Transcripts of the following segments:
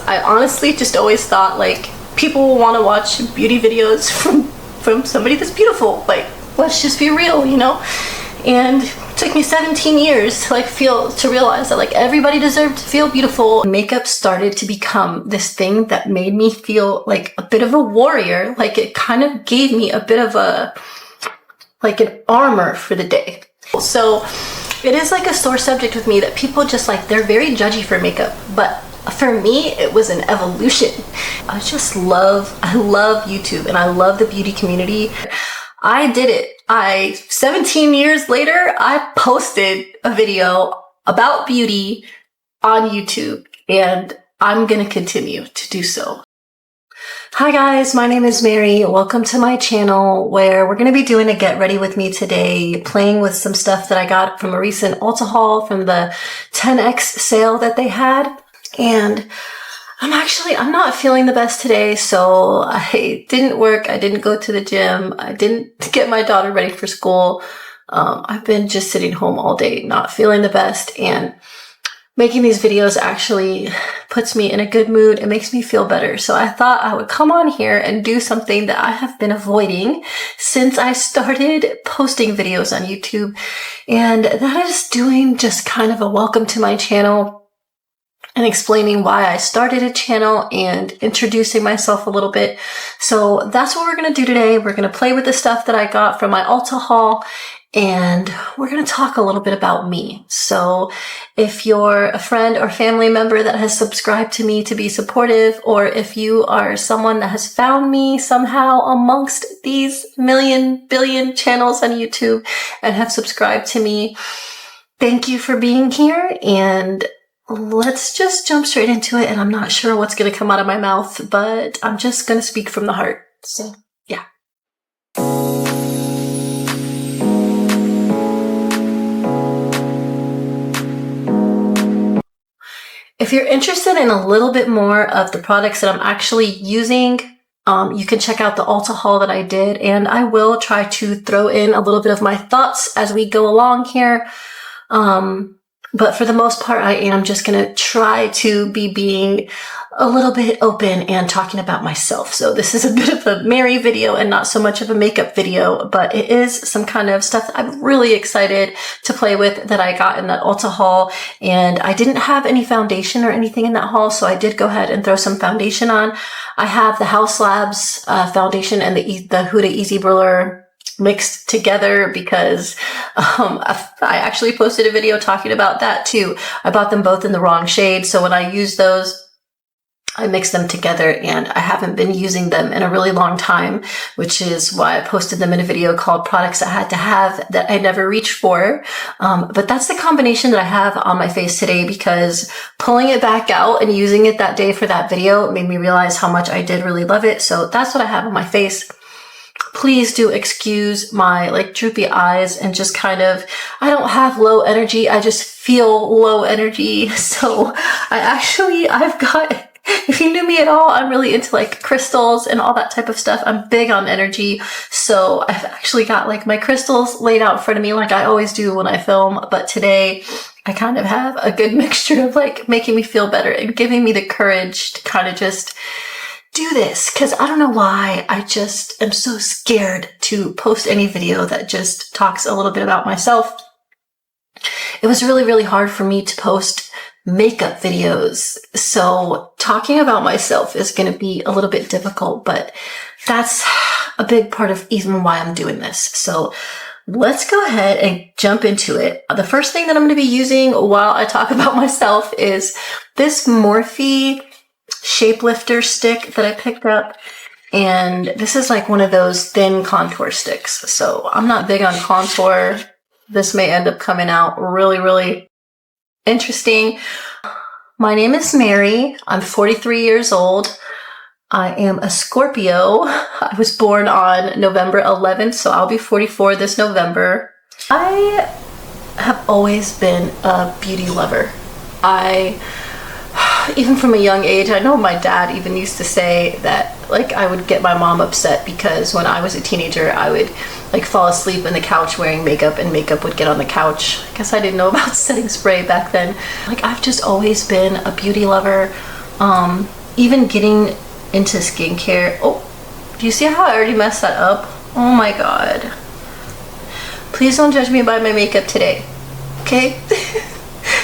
I honestly just always thought like people will want to watch beauty videos from somebody that's beautiful. Like, let's just be real, you know? And it took me 17 years to like to realize that like everybody deserved to feel beautiful. Makeup started to become this thing that made me feel like a bit of a warrior. Like it kind of gave me a bit of like an armor for the day. So it is like a sore subject with me that people just like, they're very judgy for makeup, but for me, it was an evolution. I love YouTube and I love the beauty community. I did it. 17 years later, I posted a video about beauty on YouTube, and I'm gonna continue to do so. Hi guys, my name is Mary. Welcome to my channel where we're gonna be doing a get ready with me today, playing with some stuff that I got from a recent Ulta haul from the 10x sale that they had. And I'm not feeling the best today, so I didn't work. I didn't go to the gym. I didn't get my daughter ready for school. I've been just sitting home all day, not feeling the best, and making these videos actually puts me in a good mood. It makes me feel better. So I thought I would come on here and do something that I have been avoiding since I started posting videos on YouTube. And that is doing just kind of a welcome to my channel and explaining why I started a channel and introducing myself a little bit. So that's what we're going to do today. We're going to play with the stuff that I got from my Ulta haul, and we're going to talk a little bit about me. So if you're a friend or family member that has subscribed to me to be supportive, or if you are someone that has found me somehow amongst these billion channels on YouTube and have subscribed to me, thank you for being here. And let's just jump straight into it. And I'm not sure what's going to come out of my mouth, but I'm just going to speak from the heart. So, yeah. If you're interested in a little bit more of the products that I'm actually using, you can check out the Ulta haul that I did, and I will try to throw in a little bit of my thoughts as we go along here. But for the most part, I am just going to try to be being a little bit open and talking about myself. So this is a bit of a Mary video and not so much of a makeup video, but it is some kind of stuff that I'm really excited to play with that I got in that Ulta haul. And I didn't have any foundation or anything in that haul, so I did go ahead and throw some foundation on. I have the House Labs foundation and the Huda Easy Brûlure mixed together because I actually posted a video talking about that too. I bought them both in the wrong shade, so when I use those, I mix them together, and I haven't been using them in a really long time, which is why I posted them in a video called Products I Had to Have That I Never Reached For. But that's the combination that I have on my face today, because pulling it back out and using it that day for that video made me realize how much I did really love it. So that's what I have on my face. Please do excuse my like droopy eyes and just kind of, I don't have low energy. I just feel low energy. So I've got, if you knew me at all, I'm really into like crystals and all that type of stuff. I'm big on energy. So I've actually got like my crystals laid out in front of me like I always do when I film. But today I kind of have a good mixture of like making me feel better and giving me the courage to kind of just do this, because I don't know why. I just am so scared to post any video that just talks a little bit about myself. It was really, really hard for me to post makeup videos. So talking about myself is going to be a little bit difficult, but that's a big part of even why I'm doing this. So let's go ahead and jump into it. The first thing that I'm going to be using while I talk about myself is this Morphe shapelifter stick that I picked up, and this is like one of those thin contour sticks. So I'm not big on contour. This may end up coming out really, really interesting. My name is Mary. I'm 43 years old. I am a Scorpio. I was born on November 11th, so I'll be 44 this November. I have always been a beauty lover. Even from a young age, I know my dad even used to say that like I would get my mom upset because when I was a teenager, I would like fall asleep on the couch wearing makeup and makeup would get on the couch. I guess I didn't know about setting spray back then. Like I've just always been a beauty lover. Even getting into skincare. Oh, do you see how I already messed that up? Oh my god. Please don't judge me by my makeup today, okay?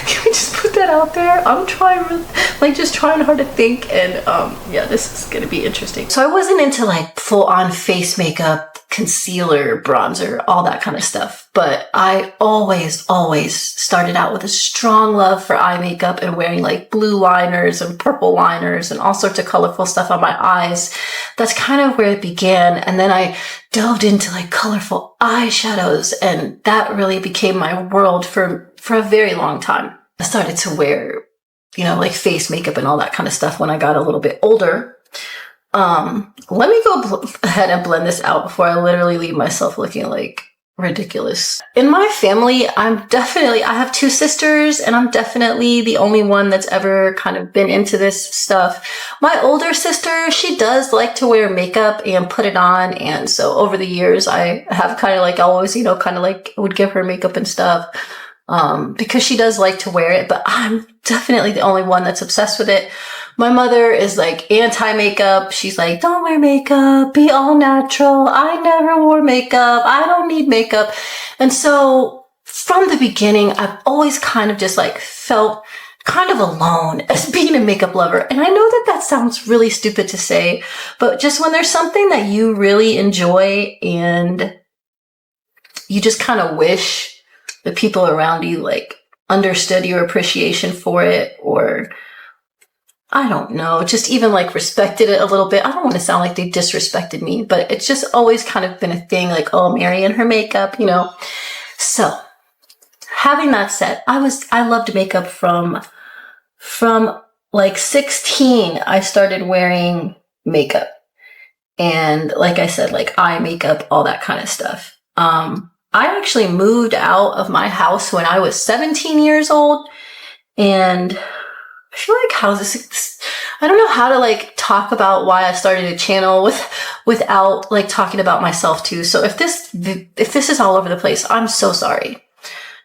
Can we just put that out there? I'm trying, like, just trying hard to think, and yeah, this is gonna be interesting. So I wasn't into like full-on face makeup, concealer, bronzer, all that kind of stuff, but I always started out with a strong love for eye makeup and wearing like blue liners and purple liners and all sorts of colorful stuff on my eyes. That's kind of where it began, and then I delved into like colorful eyeshadows, and that really became my world for a very long time. I started to wear, you know, like face makeup and all that kind of stuff when I got a little bit older. Let me go ahead and blend this out before I literally leave myself looking like ridiculous. In my family, I have 2 sisters, and I'm definitely the only one that's ever kind of been into this stuff. My older sister, she does like to wear makeup and put it on. And so over the years, I have kind of like always, you know, kind of like would give her makeup and stuff. Because she does like to wear it, but I'm definitely the only one that's obsessed with it. My mother is like anti-makeup. She's like, don't wear makeup, be all natural. I never wore makeup. I don't need makeup. And so from the beginning, I've always kind of just like felt kind of alone as being a makeup lover. And I know that that sounds really stupid to say, but just when there's something that you really enjoy and you just kind of wish the people around you like understood your appreciation for it, or I don't know, just even like respected it a little bit. I don't want to sound like they disrespected me, but it's just always kind of been a thing, like, oh, Mary and her makeup, you know. So having that said, I loved makeup from like 16. I started wearing makeup, and like I said, like eye makeup, all that kind of stuff. I actually moved out of my house when I was 17 years old, and I feel like I don't know how to like talk about why I started a channel without like talking about myself too. So if this is all over the place, I'm so sorry.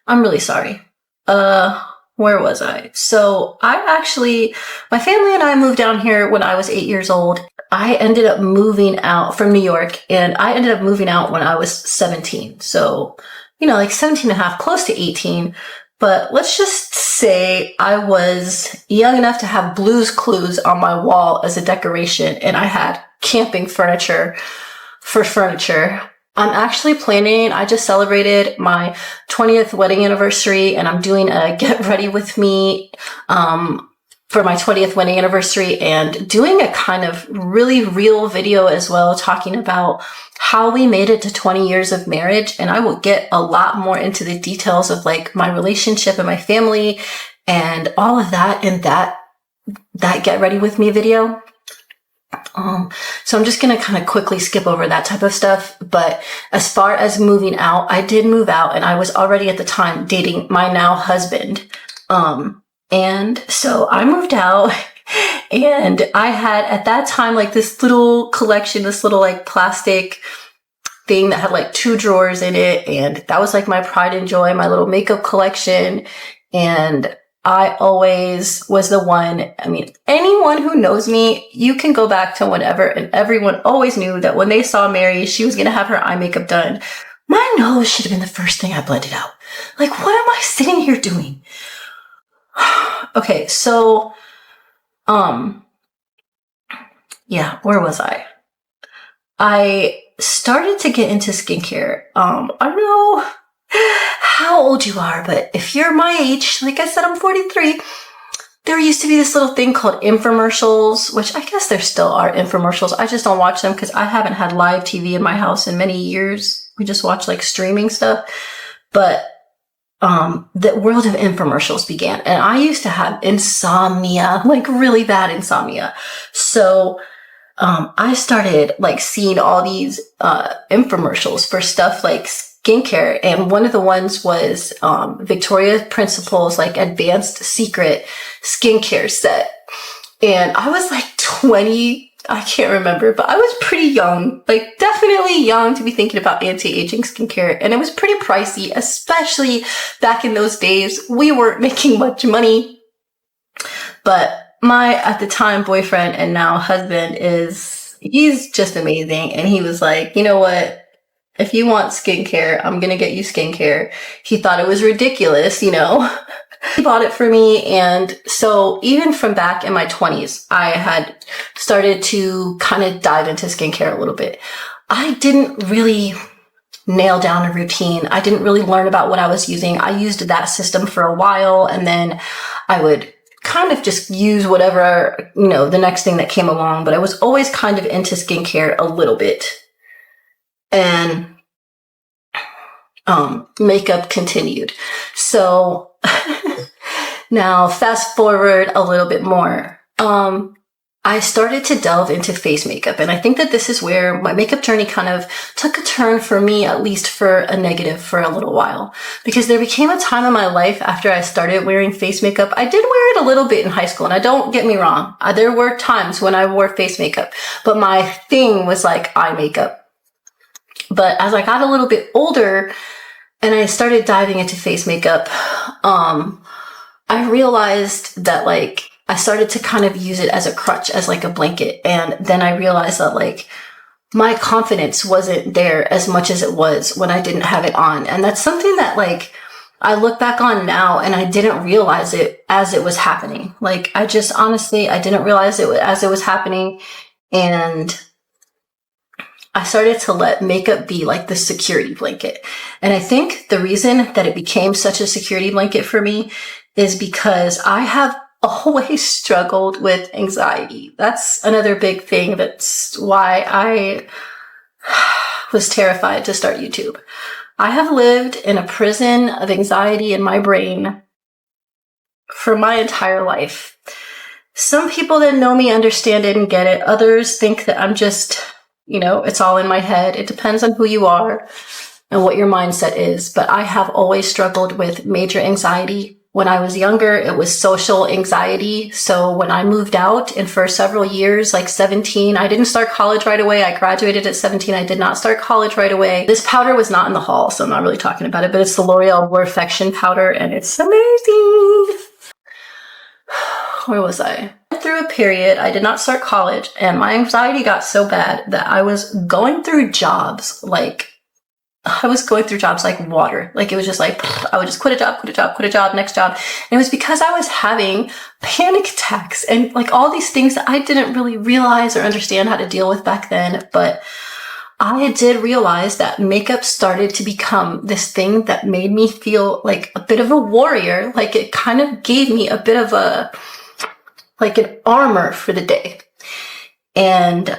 I'm really sorry. Where was I? So my family and I moved down here when I was 8 years old. I ended up moving out from New York, and I ended up moving out when I was 17. So, you know, like 17 and a half, close to 18. But let's just say I was young enough to have Blue's Clues on my wall as a decoration, and I had camping furniture for furniture. I'm actually planning, I just celebrated my 20th wedding anniversary, and I'm doing a get ready with me for my 20th wedding anniversary, and doing a kind of really real video as well, talking about how we made it to 20 years of marriage. And I will get a lot more into the details of like my relationship and my family and all of that in that get ready with me video. So I'm just going to kind of quickly skip over that type of stuff. But as far as moving out, I did move out, and I was already at the time dating my now husband. And so I moved out, and I had at that time like this little collection, this little like plastic thing that had like 2 drawers in it. And that was like my pride and joy, my little makeup collection. And I always was the one, I mean, anyone who knows me, you can go back to whenever, and everyone always knew that when they saw Mary, she was going to have her eye makeup done. My nose should have been the first thing I blended out. Like, what am I sitting here doing? Okay, so, yeah, where was I? I started to get into skincare. I don't know how old you are, but if you're my age, like I said, I'm 43. There used to be this little thing called infomercials, which I guess there still are infomercials. I just don't watch them because I haven't had live TV in my house in many years. We just watch like streaming stuff. But the world of infomercials began, and I used to have insomnia, like really bad insomnia. So I started like seeing all these infomercials for stuff like skincare, and one of the ones was Victoria Principal's like advanced secret skincare set. And I was like 20, I can't remember, but I was pretty young, like definitely young to be thinking about anti-aging skincare. And it was pretty pricey, especially back in those days. We weren't making much money, but my, at the time, boyfriend and now husband he's just amazing. And he was like, you know what? If you want skincare, I'm going to get you skincare. He thought it was ridiculous, you know. He bought it for me. And so even from back in my 20s, I had started to kind of dive into skincare a little bit. I didn't really nail down a routine. I didn't really learn about what I was using. I used that system for a while, and then I would kind of just use whatever, you know, the next thing that came along. But I was always kind of into skincare a little bit. And makeup continued. So now fast forward a little bit more. I started to delve into face makeup. And I think that this is where my makeup journey kind of took a turn for me, at least for a negative, for a little while. Because there became a time in my life after I started wearing face makeup. I did wear it a little bit in high school, and I don't get me wrong. There were times when I wore face makeup, but my thing was like eye makeup. But as I got a little bit older and I started diving into face makeup, I realized that like I started to kind of use it as a crutch, as like a blanket. And then I realized that like my confidence wasn't there as much as it was when I didn't have it on. And that's something that like I look back on now and I didn't realize it as it was happening. Like I just honestly, I didn't realize it as it was happening. And I started to let makeup be like the security blanket. And I think the reason that it became such a security blanket for me is because I have always struggled with anxiety. That's another big thing. That's why I was terrified to start YouTube. I have lived in a prison of anxiety in my brain for my entire life. Some people that know me understand it and get it. Others think that I'm just, you know, it's all in my head. It depends on who you are and what your mindset is. But I have always struggled with major anxiety. When I was younger, it was social anxiety. So when I moved out, and for several years, like 17, I didn't start college right away. I graduated at 17. I did not start college right away. This powder was not in the haul, so I'm not really talking about it, but it's the L'Oreal Perfection powder, and it's amazing. Where was I? Through a period, I did not start college, and my anxiety got so bad that I was going through jobs like water. Like it was just like, I would just quit a job, next job. And it was because I was having panic attacks and like all these things that I didn't really realize or understand how to deal with back then. But I did realize that makeup started to become this thing that made me feel like a bit of a warrior. Like it kind of gave me a bit of like an armor for the day. And,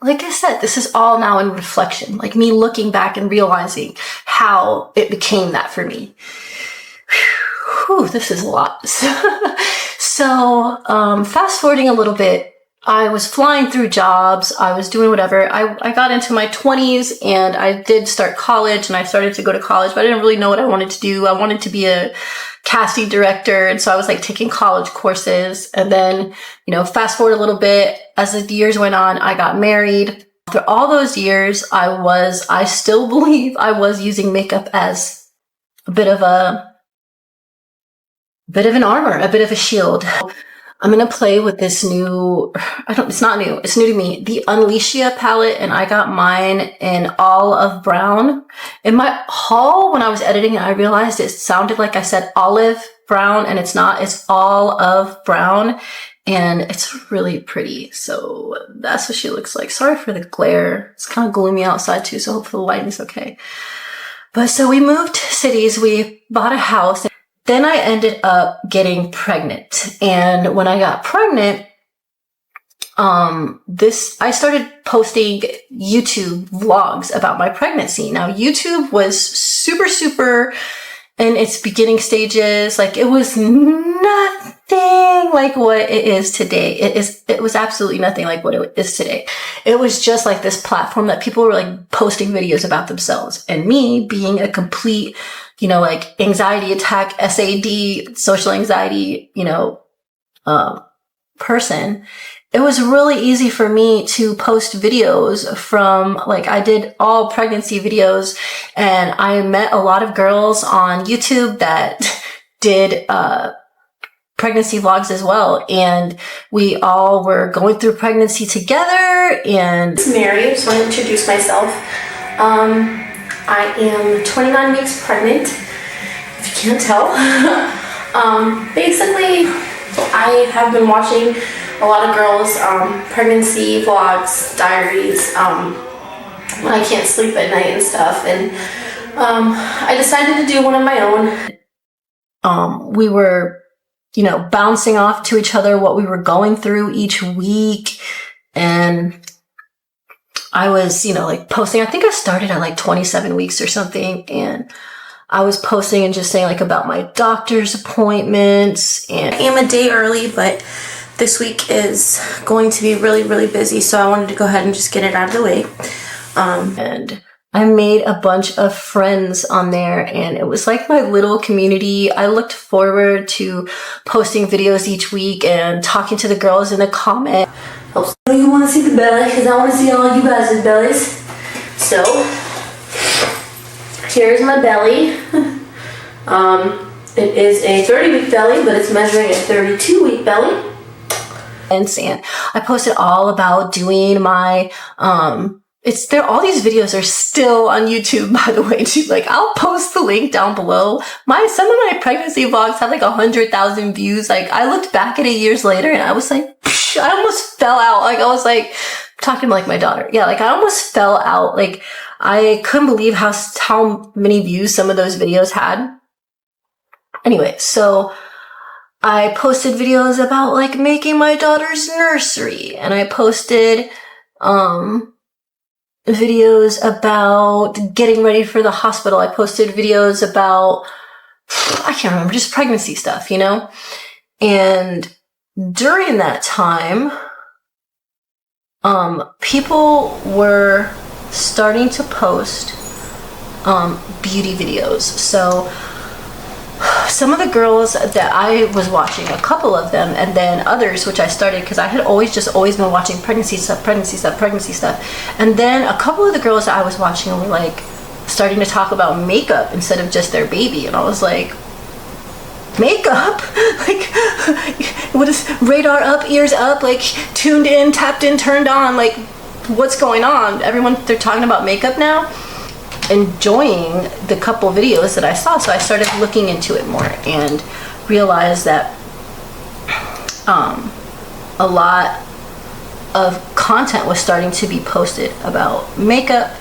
like I said, this is all now in reflection, like me looking back and realizing how it became that for me. Whew, this is a lot. So, fast forwarding a little bit, I was flying through jobs. I was doing whatever. I got into my 20s and I did start college, and I started to go to college, but I didn't really know what I wanted to do. I wanted to be a casting director. And so I was like taking college courses. And then, you know, fast forward a little bit, as the years went on, I got married. After all those years, I still believe I was using makeup as a bit of an armor, a bit of a shield. I'm going to play with this new, it's not new, it's new to me, the Unleashia palette, and I got mine in olive brown. In my haul, when I was editing it, I realized it sounded like I said olive brown, and it's not, it's olive brown, and it's really pretty. So that's what she looks like. Sorry for the glare. It's kind of gloomy outside too, so hopefully the lighting's okay. But so we moved cities, we bought a house. Then I ended up getting pregnant. And when I got pregnant, I started posting YouTube vlogs about my pregnancy. Now, YouTube was super in its beginning stages. Like it was nothing like what it is today. It was absolutely nothing like what it is today. It was just like this platform that people were like posting videos about themselves. And me being a complete, you know, like anxiety attack, SAD, social anxiety, you know, person, it was really easy for me to post videos from, like, I did all pregnancy videos, and I met a lot of girls on YouTube that did, pregnancy vlogs as well. And we all were going through pregnancy together. And it's Mary. I just want to introduce myself. I am 29 weeks pregnant, if you can't tell. Basically, I have been watching a lot of girls' pregnancy vlogs, diaries, when I can't sleep at night and stuff. And I decided to do one of my own. We were, you know, bouncing off to each other what we were going through each week. And I was, you know, like posting, I think I started at like 27 weeks or something. And I was posting and just saying like about my doctor's appointments. And I am a day early, but this week is going to be really, really busy. So I wanted to go ahead and just get it out of the way. And I made a bunch of friends on there, and it was like my little community. I looked forward to posting videos each week and talking to the girls in the comment. Oh, you want to see the belly? Because I want to see all you guys' bellies. So, here's my belly. It is a 30-week belly, but it's measuring a 32-week belly. And I posted all about doing my, all these videos are still on YouTube, by the way, too. Like, I'll post the link down below. Some of my pregnancy vlogs have like 100,000 views. Like, I looked back at it years later and I was like, I almost fell out. Like, I was like, talking to like my daughter. Yeah, like I almost fell out. Like, I couldn't believe how many views some of those videos had. Anyway, so I posted videos about like making my daughter's nursery, and I posted, videos about getting ready for the hospital. I posted videos about, I can't remember, just pregnancy stuff, you know? And during that time, people were starting to post, beauty videos. So some of the girls that I was watching, a couple of them, and then others, which I started because I had always been watching pregnancy stuff. And then a couple of the girls that I was watching were like starting to talk about makeup instead of just their baby. And I was like, makeup? Like, what is radar up, ears up, like tuned in, tapped in, turned on? Like, what's going on? They're talking about makeup now. Enjoying the couple videos that I saw, so I started looking into it more and realized that a lot of content was starting to be posted about makeup,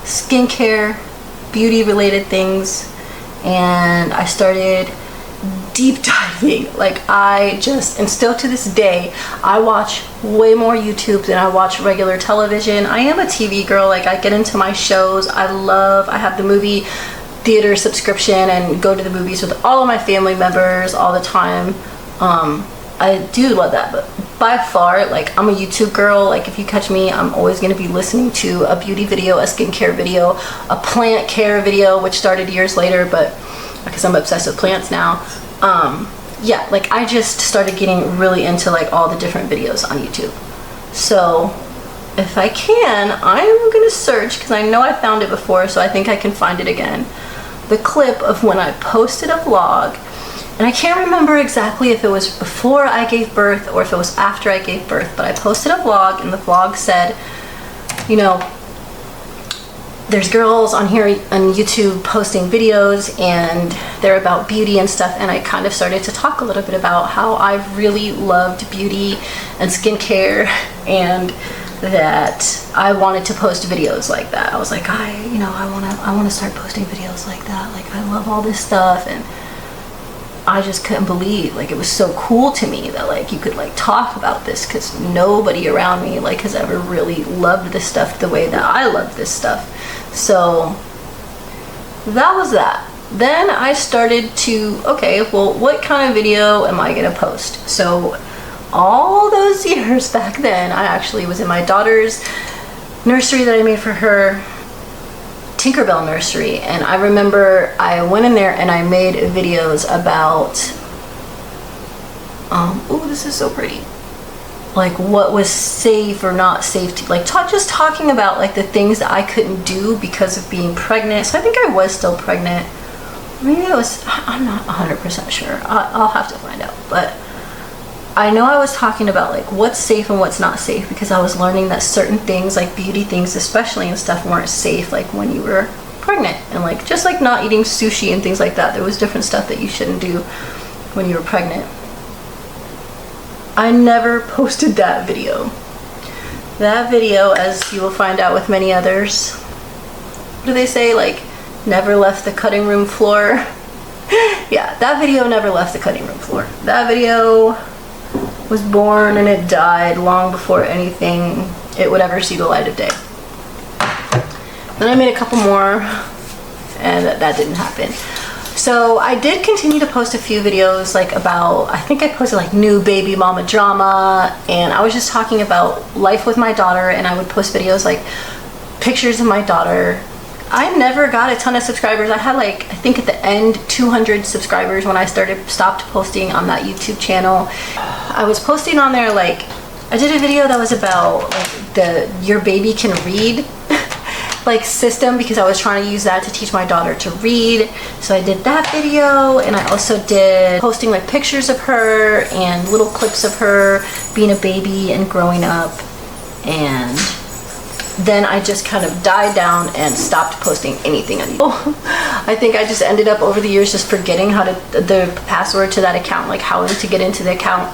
skincare, beauty related things, and I started deep diving. Like, and still to this day, I watch way more YouTube than I watch regular television. I am a TV girl. Like, I get into my shows. I have the movie theater subscription and go to the movies with all of my family members all the time. I do love that, but by far, like, I'm a YouTube girl. Like, if you catch me, I'm always going to be listening to a beauty video, a skincare video, a plant care video, which started years later, but because I'm obsessed with plants now. Yeah, like, I just started getting really into like all the different videos on YouTube. So if I can, I'm gonna search, because I know I found it before, so I think I can find it again, the clip of when I posted a vlog. And I can't remember exactly if it was before I gave birth or if it was after I gave birth, but I posted a vlog, and the vlog said, you know, there's girls on here on YouTube posting videos, and they're about beauty and stuff. And I kind of started to talk a little bit about how I've really loved beauty and skincare, and that I wanted to post videos like that. I was like, I want to start posting videos like that. Like, I love all this stuff, and I just couldn't believe, like, it was so cool to me that like you could like talk about this, because nobody around me like has ever really loved this stuff the way that I love this stuff. So that was that. Then I started to, okay, well, what kind of video am I gonna post? So all those years back then, I actually was in my daughter's nursery that I made for her, Tinkerbell nursery, and I remember I went in there and I made videos about oh, this is so pretty, like what was safe or not safe to, like, just talking about like the things that I couldn't do because of being pregnant. So I think I was still pregnant, maybe it was, I'm not 100% sure. I'll have to find out. But I know I was talking about like what's safe and what's not safe, because I was learning that certain things, like beauty things especially and stuff, weren't safe like when you were pregnant, and like just like not eating sushi and things like that. There was different stuff that you shouldn't do when you were pregnant. I never posted that video. That video, as you will find out with many others, what do they say, like never left the cutting room floor? Yeah, that video never left the cutting room floor. That video was born and it died long before anything it would ever see the light of day. Then I made a couple more, and that didn't happen. So I did continue to post a few videos like about, I think I posted like new baby mama drama, and I was just talking about life with my daughter, and I would post videos like pictures of my daughter. I never got a ton of subscribers. I had like, I think at the end 200 subscribers when I stopped posting on that YouTube channel. I was posting on there, like I did a video that was about like the your baby can read like system, because I was trying to use that to teach my daughter to read. So I did that video, and I also did posting like pictures of her and little clips of her being a baby and growing up. And then I just kind of died down and stopped posting anything on YouTube. I think I just ended up over the years just forgetting how to, the password to that account, like how to get into the account.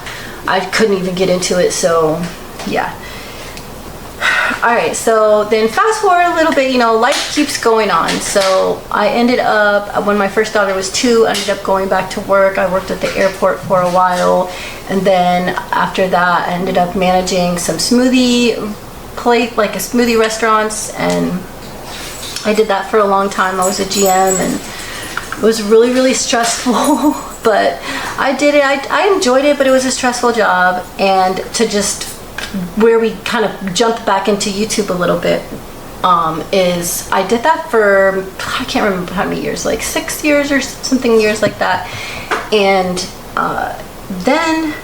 I couldn't even get into it, so yeah. Alright, so then fast forward a little bit, you know, life keeps going on. So I ended up, when my first daughter was 2, I ended up going back to work. I worked at the airport for a while, and then after that I ended up managing some smoothie like a smoothie restaurants, and I did that for a long time. I was a GM, and it was really stressful. But I did it. I enjoyed it, but it was a stressful job. And to just where we kind of jumped back into YouTube a little bit is I did that for, I can't remember how many years, like 6 years or something, years like that. And then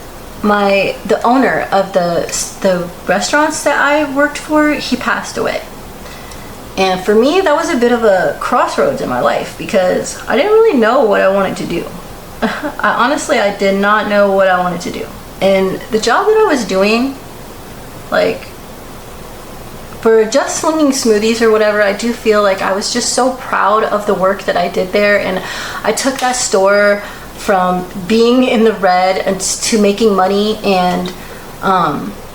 the owner of the restaurants that I worked for, he passed away. And for me, that was a bit of a crossroads in my life, because I didn't really know what I wanted to do. I did not know what I wanted to do. And the job that I was doing, like for just slinging smoothies or whatever, I do feel like I was just so proud of the work that I did there. And I took that store from being in the red and to making money, and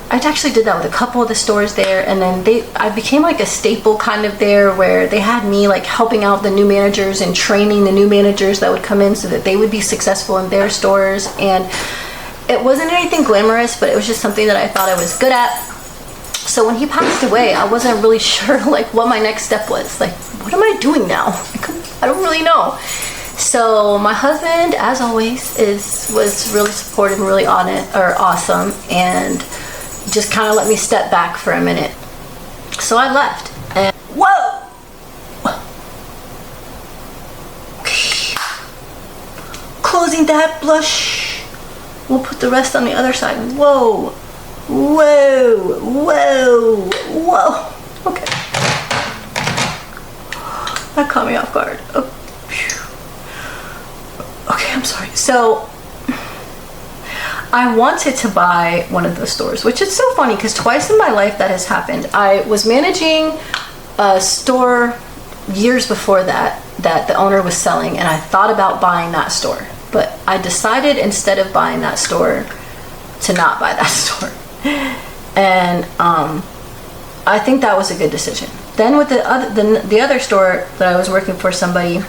I actually did that with a couple of the stores there. And then I became like a staple kind of there, where they had me like helping out the new managers and training the new managers that would come in so that they would be successful in their stores. And it wasn't anything glamorous, but it was just something that I thought I was good at. So when he passed away, I wasn't really sure like what my next step was. Like, what am I doing now? I don't really know. So my husband, as always, was really supportive and really awesome, and just kind of let me step back for a minute. So I left, and whoa! Okay. Closing that blush. We'll put the rest on the other side. Whoa! Whoa! Whoa! Whoa! Okay. That caught me off guard. Oh. Okay, I'm sorry. So I wanted to buy one of those stores, which is so funny because twice in my life that has happened. I was managing a store years before that the owner was selling, and I thought about buying that store, but I decided instead of buying that store to not buy that store. And I think that was a good decision. Then with the other store that I was working for somebody,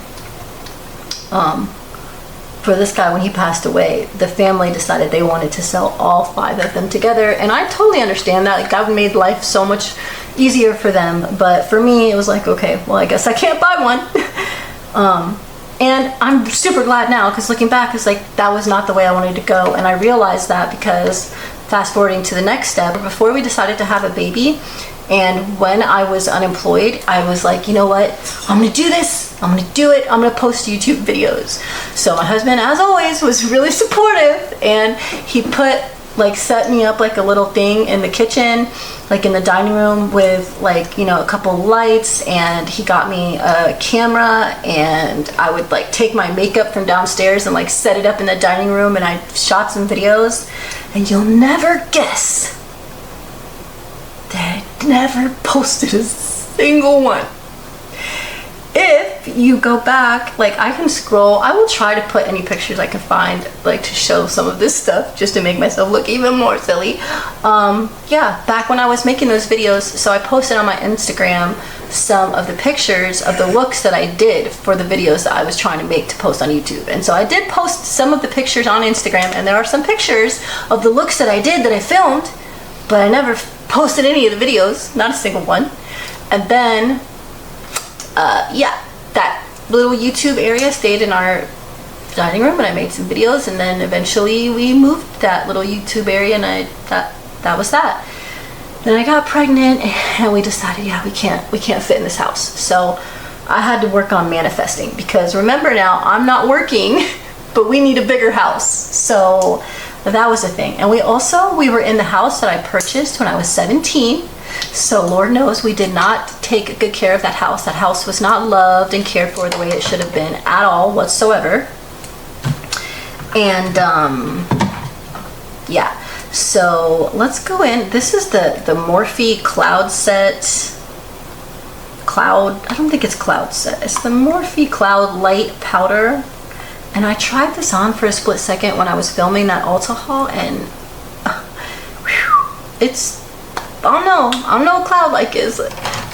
for this guy, when he passed away, the family decided they wanted to sell all 5 of them together, and I totally understand that. Like, that made life so much easier for them, but for me it was like, okay, well, I guess I can't buy one. And I'm super glad now, because looking back, it's like that was not the way I wanted to go. And I realized that because fast forwarding to the next step, before we decided to have a baby, and when I was unemployed, I was like, you know what, I'm gonna do this, I'm gonna do it, I'm gonna post YouTube videos. So my husband, as always, was really supportive, and he put like set me up like a little thing in the kitchen, like in the dining room with like, you know, a couple lights, and he got me a camera, and I would like take my makeup from downstairs and like set it up in the dining room, and I shot some videos, and you'll never guess that I never posted a single one. If you go back, like I can scroll, I will try to put any pictures I can find, like to show some of this stuff, just to make myself look even more silly. Yeah, back when I was making those videos, so I posted on my Instagram some of the pictures of the looks that I did for the videos that I was trying to make to post on YouTube. And so I did post some of the pictures on Instagram, and there are some pictures of the looks that I did that I filmed, but I never posted any of the videos, not a single one. And then yeah, that little YouTube area stayed in our dining room, and I made some videos, and then eventually we moved that little YouTube area, and that was that. Then I got pregnant, and we decided, yeah, we can't fit in this house. So I had to work on manifesting, because remember now, I'm not working, but we need a bigger house. So that was the thing. And we were in the house that I purchased when I was 17. So Lord knows we did not take good care of that house. That house was not loved and cared for the way it should have been at all whatsoever. And yeah, so let's go in. This is the Morphe Cloud Set. I don't think it's Cloud Set. It's the Morphe Cloud Light Powder. And I tried this on for a split second when I was filming that Ulta haul, and it's, I don't know what cloud like is,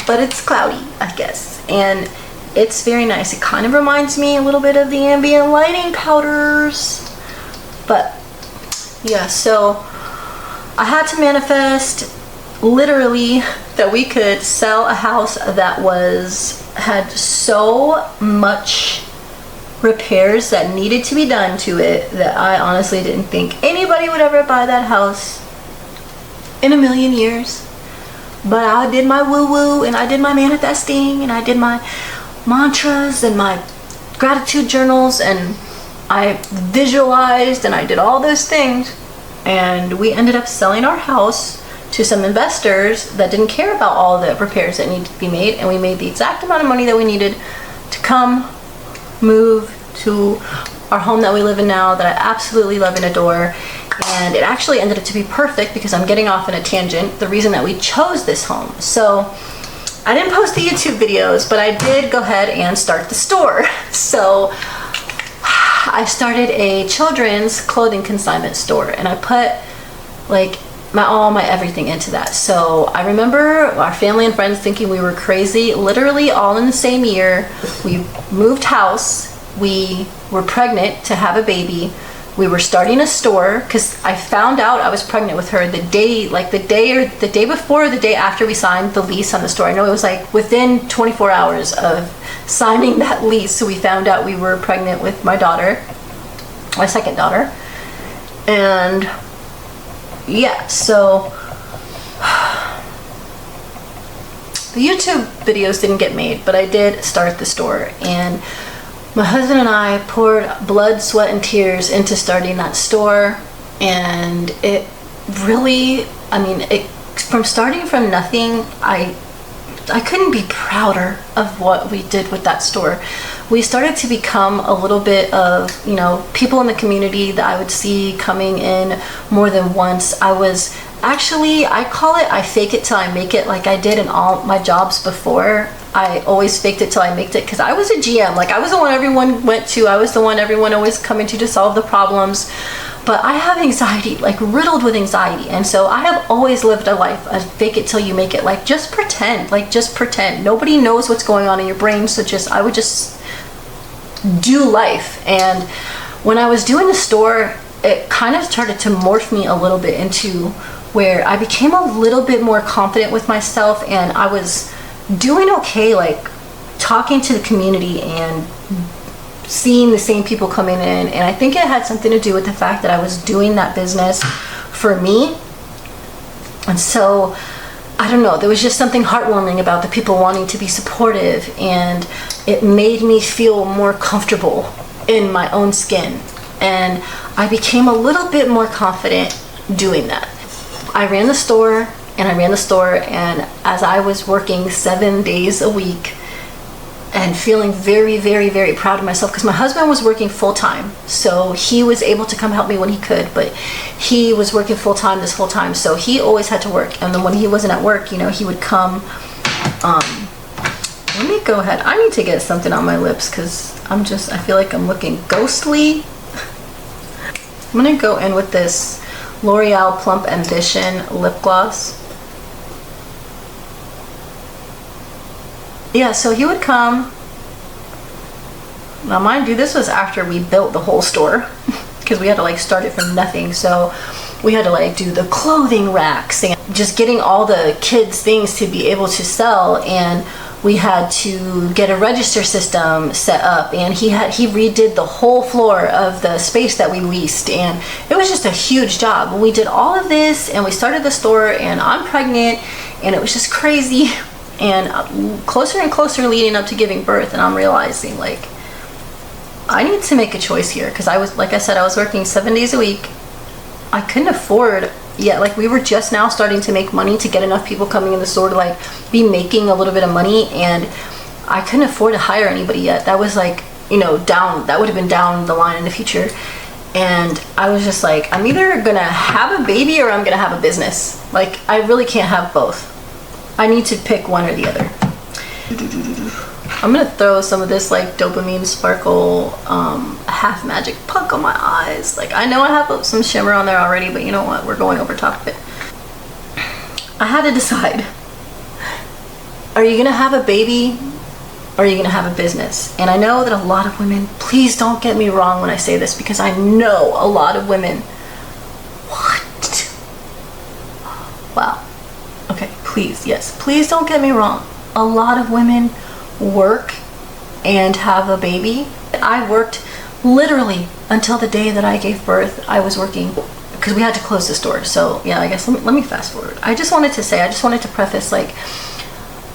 but it's cloudy, I guess. And it's very nice. It kind of reminds me a little bit of the ambient lighting powders. But yeah, so I had to manifest literally that we could sell a house that had so much repairs that needed to be done to it that I honestly didn't think anybody would ever buy that house in a million years. But I did my woo-woo, and I did my manifesting, and I did my mantras and my gratitude journals, and I visualized, and I did all those things, and we ended up selling our house to some investors that didn't care about all the repairs that needed to be made, and we made the exact amount of money that we needed to come move to our home that we live in now, that I absolutely love and adore. And it actually ended up to be perfect, because I'm getting off in a tangent, the reason that we chose this home. So I didn't post the YouTube videos, but I did go ahead and start the store. So I started a children's clothing consignment store, and I put like all my everything into that. So I remember our family and friends thinking we were crazy. Literally all in the same year, we moved house, we were pregnant to have a baby, we were starting a store, because I found out I was pregnant with her the day before or the day after we signed the lease on the store. I know it was like within 24 hours of signing that lease, so we found out we were pregnant with my daughter, my second daughter. And yeah, so the YouTube videos didn't get made, but I did start the store, and my husband and I poured blood, sweat, and tears into starting that store. And it really, from starting from nothing, I couldn't be prouder of what we did with that store. We started to become a little bit of, people in the community that I would see coming in more than once. I call it, I fake it till I make it, like I did in all my jobs before. I always faked it till I made it, because I was a GM. Like, I was the one everyone went to. I was the one everyone always coming to solve the problems. But I have anxiety, like riddled with anxiety. And so I have always lived a life of fake it till you make it. Like, just pretend. Nobody knows what's going on in your brain. So I would just do life. And when I was doing the store, it kind of started to morph me a little bit into where I became a little bit more confident with myself, and I was doing okay, like talking to the community and seeing the same people coming in. And I think it had something to do with the fact that I was doing that business for me. And so I don't know, there was just something heartwarming about the people wanting to be supportive, and it made me feel more comfortable in my own skin. And I became a little bit more confident doing that. I ran the store and I ran the store, and as I was working 7 days a week and feeling very, very, very proud of myself, because my husband was working full-time, so he was able to come help me when he could, but he was working full-time this whole time, so he always had to work. And then when he wasn't at work, you know, he would come. Let me go ahead. I need to get something on my lips because I feel like I'm looking ghostly. I'm gonna go in with this L'Oreal Plump Ambition lip gloss. Yeah, so he would come. Now mind you, this was after we built the whole store because we had to like start it from nothing. So we had to like do the clothing racks and just getting all the kids' things to be able to sell, and we had to get a register system set up, and he redid the whole floor of the space that we leased, and it was just a huge job. We did all of this and we started the store, and I'm pregnant, and it was just crazy. And closer and closer leading up to giving birth, and I'm realizing like I need to make a choice here, because I was, like I said, I was working 7 days a week. I couldn't afford yet, like we were just now starting to make money to get enough people coming in the store to like be making a little bit of money, and I couldn't afford to hire anybody yet. That was like, you know, that would have been down the line in the future. And I was just like, I'm either gonna have a baby or I'm gonna have a business. Like I really can't have both. I need to pick one or the other. I'm gonna throw some of this like dopamine sparkle half magic puck on my eyes. Like I know I have some shimmer on there already, but you know what, we're going over top of it. I had to decide, are you gonna have a baby or are you gonna have a business? And I know that a lot of women, please don't get me wrong when I say this, because I know a lot of women, what? Wow. Okay, please, yes, please don't get me wrong. A lot of women work and have a baby. I worked literally until the day that I gave birth. I was working because we had to close the store. So yeah, I guess let me fast forward. I just wanted to preface, like,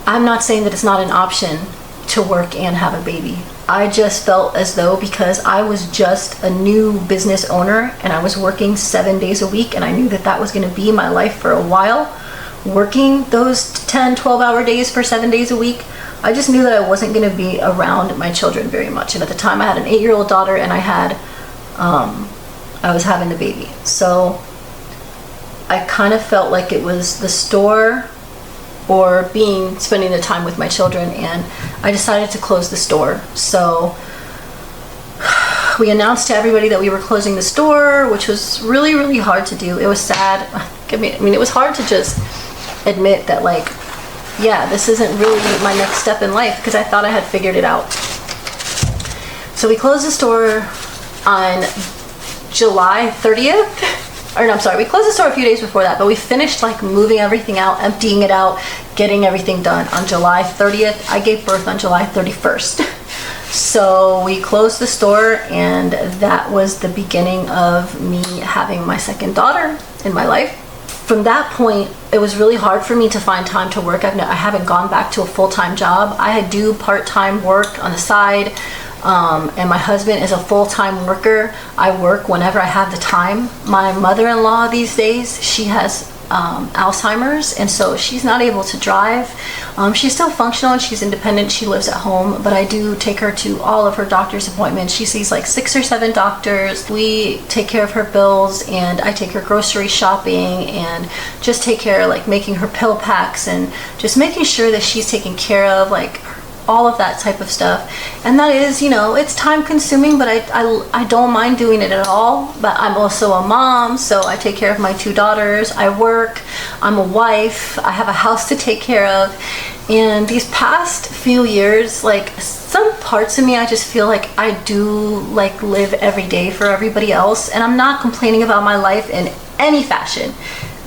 I'm not saying that it's not an option to work and have a baby. I just felt as though, because I was just a new business owner and I was working 7 days a week, and I knew that that was going to be my life for a while, working those 10-12 hour days for 7 days a week, I just knew that I wasn't going to be around my children very much. And at the time I had an 8-year-old daughter, and I was having the baby. So I kind of felt like it was the store or spending the time with my children, and I decided to close the store. So we announced to everybody that we were closing the store, which was really, really hard to do. It was sad. I mean, it was hard to just admit that, like, yeah, this isn't really my next step in life, because I thought I had figured it out. So we closed the store on July 30th. Or no, I'm sorry, we closed the store a few days before that, but we finished like moving everything out, emptying it out, getting everything done on July 30th. I gave birth on July 31st. So we closed the store, and that was the beginning of me having my second daughter in my life. From that point, it was really hard for me to find time to work. I haven't gone back to a full-time job. I do part-time work on the side. And my husband is a full-time worker. I work whenever I have the time. My mother-in-law these days, she has Alzheimer's, and so she's not able to drive. She's still functional and she's independent. She lives at home, but I do take her to all of her doctor's appointments. She sees like 6 or 7 doctors. We take care of her bills, and I take her grocery shopping and just take care of like making her pill packs and just making sure that she's taken care of, like all of that type of stuff. And that is, you know, it's time consuming, but I don't mind doing it at all. But I'm also a mom, so I take care of my 2 daughters. I work, I'm a wife, I have a house to take care of. And these past few years, like some parts of me, I just feel like I do like live every day for everybody else, and I'm not complaining about my life in any fashion.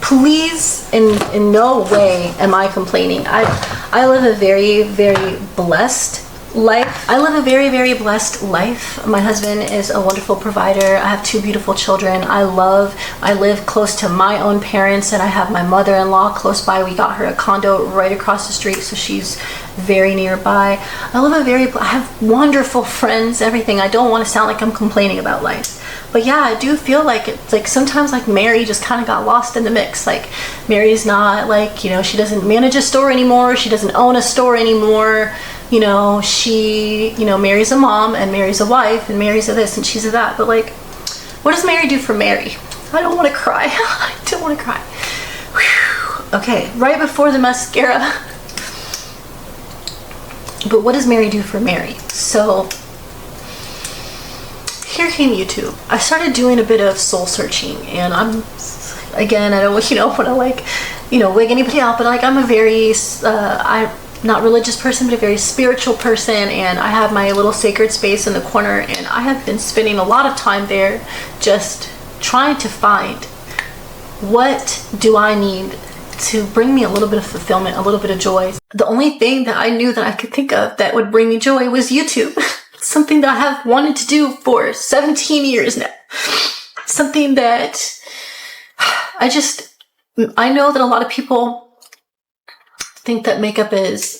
Please, in no way am I complaining. I live a very, very blessed life. I live a very, very blessed life. My husband is a wonderful provider. I have 2 beautiful children. I live close to my own parents, and I have my mother-in-law close by. We got her a condo right across the street, so she's very nearby. I have wonderful friends, everything. I don't want to sound like I'm complaining about life. But yeah, I do feel like it's like sometimes like Mary just kind of got lost in the mix. Like Mary's not like, you know, she doesn't manage a store anymore. She doesn't own a store anymore. You know, she, you know, Mary's a mom and Mary's a wife and Mary's a this and she's a that. But like, what does Mary do for Mary? I don't want to cry. I don't want to cry. Whew. Okay, right before the mascara. But what does Mary do for Mary? So here came YouTube. I started doing a bit of soul searching, and I'm, again, I don't, you know, want to like, you know, wig anybody out, but like I'm a very, I'm not religious person, but a very spiritual person, and I have my little sacred space in the corner, and I have been spending a lot of time there just trying to find what do I need to bring me a little bit of fulfillment, a little bit of joy. The only thing that I knew that I could think of that would bring me joy was YouTube. Something that I have wanted to do for 17 years now. Something that I know that a lot of people think that makeup is,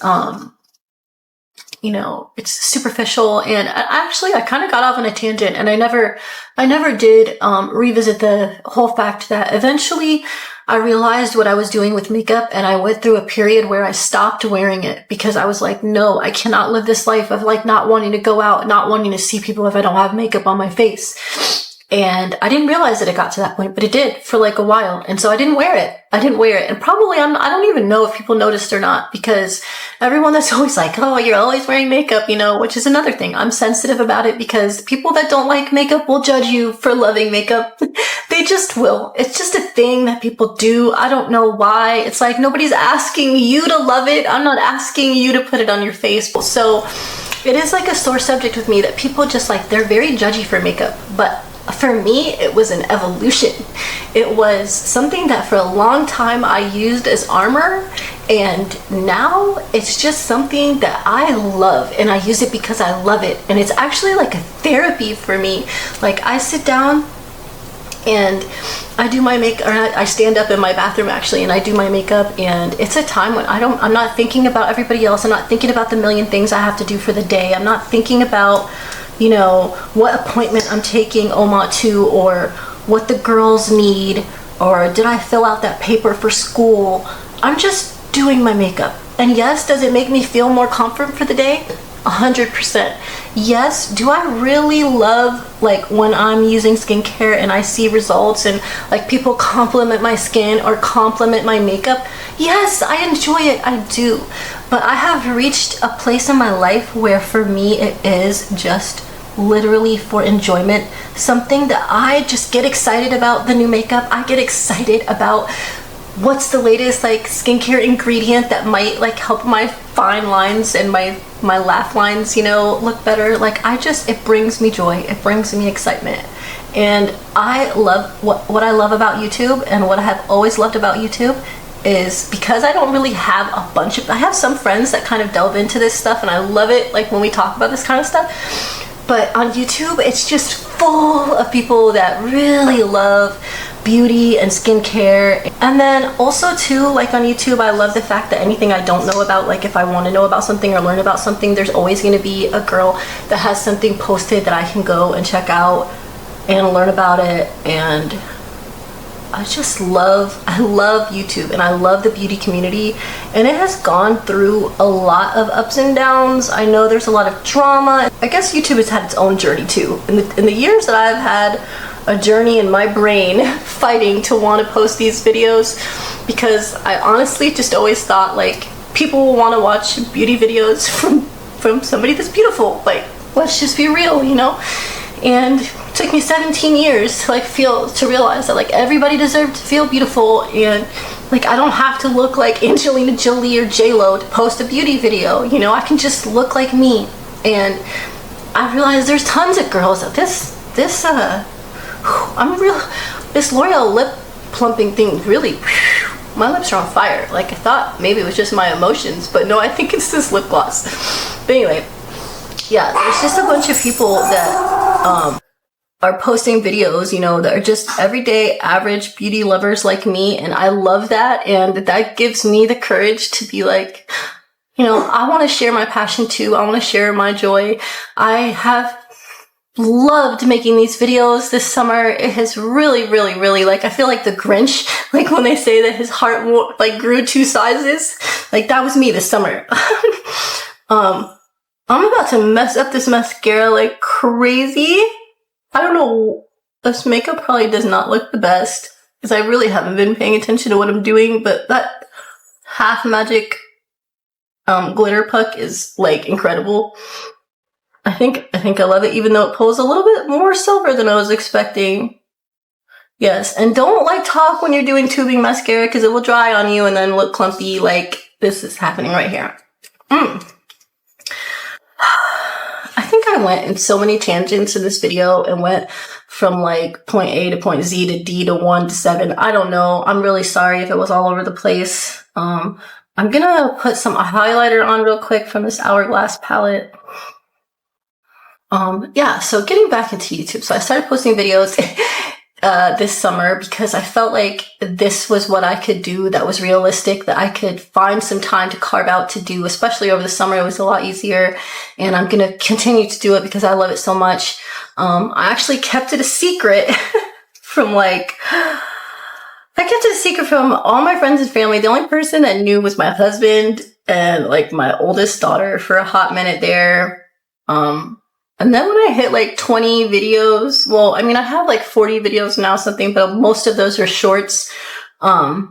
you know, it's superficial, and I kind of got off on a tangent, and I never did revisit the whole fact that eventually I realized what I was doing with makeup, and I went through a period where I stopped wearing it because I was like, no, I cannot live this life of like not wanting to go out, not wanting to see people if I don't have makeup on my face. And I didn't realize that it got to that point, but it did for like a while. And so I didn't wear it. And probably I don't even know if people noticed or not, because everyone that's always like, oh, you're always wearing makeup, you know, which is another thing. I'm sensitive about it because people that don't like makeup will judge you for loving makeup. They just will. It's just a thing that people do. I don't know why. It's like nobody's asking you to love it. I'm not asking you to put it on your face. So it is like a sore subject with me that people just like, they're very judgy for makeup. But for me, it was an evolution. It was something that for a long time I used as armor, and now it's just something that I love, and I use it because I love it. And it's actually like a therapy for me. Like I sit down and I do my makeup, or I stand up in my bathroom actually, and I do my makeup, and it's a time when I'm not thinking about everybody else. I'm not thinking about the million things I have to do for the day. I'm not thinking about, you know, what appointment I'm taking Oma to, or what the girls need, or did I fill out that paper for school. I'm just doing my makeup. And yes, does it make me feel more confident for the day? 100%. Yes, do I really love like when I'm using skincare and I see results and like people compliment my skin or compliment my makeup? Yes, I enjoy it, I do. But I have reached a place in my life where for me it is just literally for enjoyment, something that I just get excited about. The new makeup, I get excited about what's the latest like skincare ingredient that might like help my fine lines and my laugh lines, you know, look better. Like it brings me joy, it brings me excitement. And I love what I love about YouTube, and what I have always loved about YouTube is because I don't really have I have some friends that kind of delve into this stuff, and I love it like when we talk about this kind of stuff. But on YouTube, it's just full of people that really love beauty and skincare. And then also too, like on YouTube, I love the fact that anything I don't know about, like if I want to know about something or learn about something, there's always going to be a girl that has something posted that I can go and check out and learn about it. And I love YouTube, and I love the beauty community, and it has gone through a lot of ups and downs. I know there's a lot of drama. I guess YouTube has had its own journey too. In the years that I've had a journey in my brain fighting to want to post these videos, because I honestly just always thought like people will want to watch beauty videos from somebody that's beautiful. Like, let's just be real, you know? And it took me 17 years to realize that like everybody deserved to feel beautiful, and like I don't have to look like Angelina Jolie or J-Lo to post a beauty video, you know? I can just look like me. And I realized there's tons of girls that this L'Oreal lip plumping thing really, my lips are on fire. Like I thought maybe it was just my emotions, but no, I think it's this lip gloss. But anyway, yeah, there's just a bunch of people that are posting videos, you know, that are just everyday average beauty lovers like me, and I love that, and that gives me the courage to be like, you know, I want to share my passion too. I want to share my joy. I have loved making these videos this summer. It has really, like, I feel like the Grinch, like when they say that his heart like grew 2 sizes, like that was me this summer. I'm about to mess up this mascara like crazy. I don't know, this makeup probably does not look the best because I really haven't been paying attention to what I'm doing, but that half magic glitter puck is like incredible. I think I love it, even though it pulls a little bit more silver than I was expecting. Yes, and don't like talk when you're doing tubing mascara because it will dry on you and then look clumpy like this is happening right here. I think I went in so many tangents in this video and went from like point A to point Z to D to 1 to 7. I don't know. I'm really sorry if it was all over the place. I'm gonna put some highlighter on real quick from this Hourglass palette. Yeah, so getting back into YouTube. So I started posting videos this summer because I felt like this was what I could do that was realistic, that I could find some time to carve out to do, especially over the summer. It was a lot easier, and I'm going to continue to do it because I love it so much. I actually kept it a secret from all my friends and family. The only person that knew was my husband and like my oldest daughter for a hot minute there. And then when I hit like 20 videos, well, I mean, I have like 40 videos now, something, but most of those are shorts. I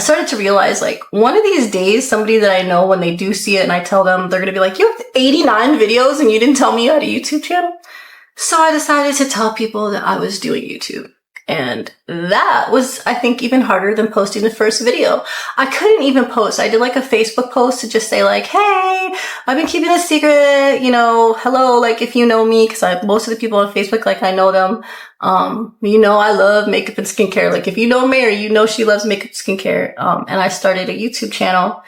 started to realize like one of these days, somebody that I know, when they do see it and I tell them, they're going to be like, you have 89 videos and you didn't tell me you had a YouTube channel. So I decided to tell people that I was doing YouTube. And that was, I think, even harder than posting the first video. I couldn't even post. I did like a Facebook post to just say like, hey, I've been keeping a secret, you know, hello, like if you know me, because most of the people on Facebook, like I know them. You know, I love makeup and skincare. Like if you know Mary, you know she loves makeup and skincare. And I started a YouTube channel,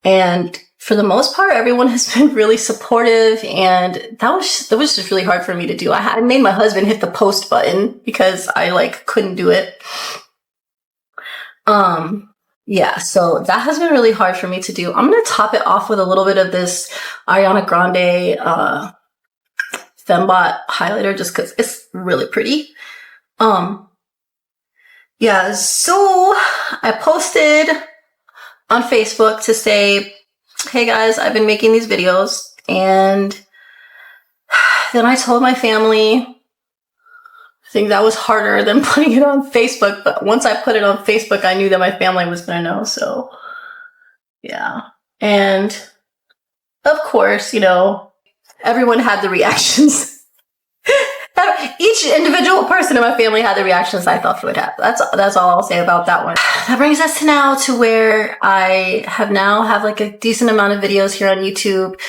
and for the most part, everyone has been really supportive, and that was just really hard for me to do. I made my husband hit the post button because I like couldn't do it. Yeah, so that has been really hard for me to do. I'm gonna top it off with a little bit of this Ariana Grande Fembot highlighter just because it's really pretty. Yeah, so I posted on Facebook to say, hey guys, I've been making these videos, and then I told my family. I think that was harder than putting it on Facebook, but once I put it on Facebook, I knew that my family was going to know, so yeah. And of course, you know, everyone had the reactions. Each individual person in my family had the reactions I thought they would have. That's all I'll say about that one. That brings us to now to where I have like a decent amount of videos here on YouTube.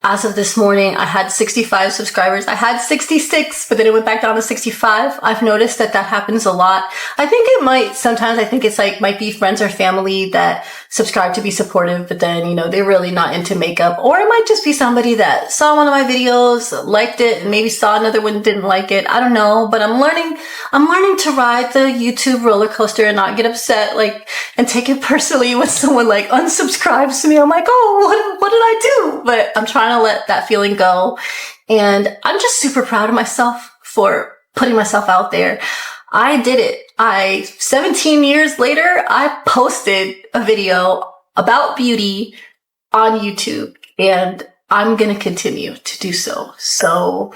As of this morning, I had 65 subscribers. I had 66, but then it went back down to 65. I've noticed that happens a lot. I think it's like, might be friends or family that subscribe to be supportive, but then, you know, they're really not into makeup. Or it might just be somebody that saw one of my videos, liked it, and maybe saw another one and didn't like it. I don't know, but I'm learning to ride the YouTube roller coaster and not get upset, like, and take it personally when someone like unsubscribes to me. I'm like, oh, what did I do? But I'm trying to let that feeling go. And I'm just super proud of myself for putting myself out there. I did it. 17 years later, I posted a video about beauty on YouTube, and I'm going to continue to do so. So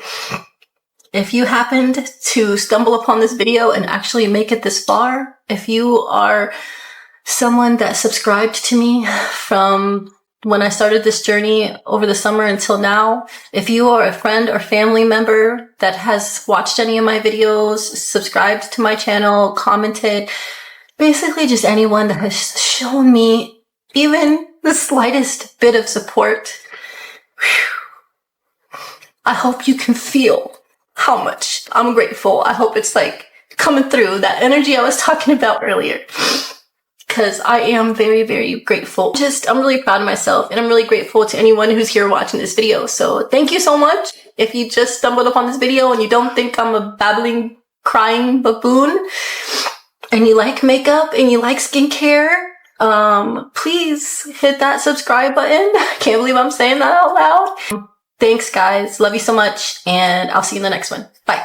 if you happened to stumble upon this video and actually make it this far, if you are someone that subscribed to me from when I started this journey over the summer until now, if you are a friend or family member that has watched any of my videos, subscribed to my channel, commented, basically just anyone that has shown me even the slightest bit of support, I hope you can feel how much I'm grateful. I hope it's like coming through, that energy I was talking about earlier. Because I am very, very grateful. I'm really proud of myself, and I'm really grateful to anyone who's here watching this video. So thank you so much. If you just stumbled upon this video and you don't think I'm a babbling, crying baboon, and you like makeup and you like skincare, please hit that subscribe button. I can't believe I'm saying that out loud. Thanks, guys. Love you so much, and I'll see you in the next one. Bye.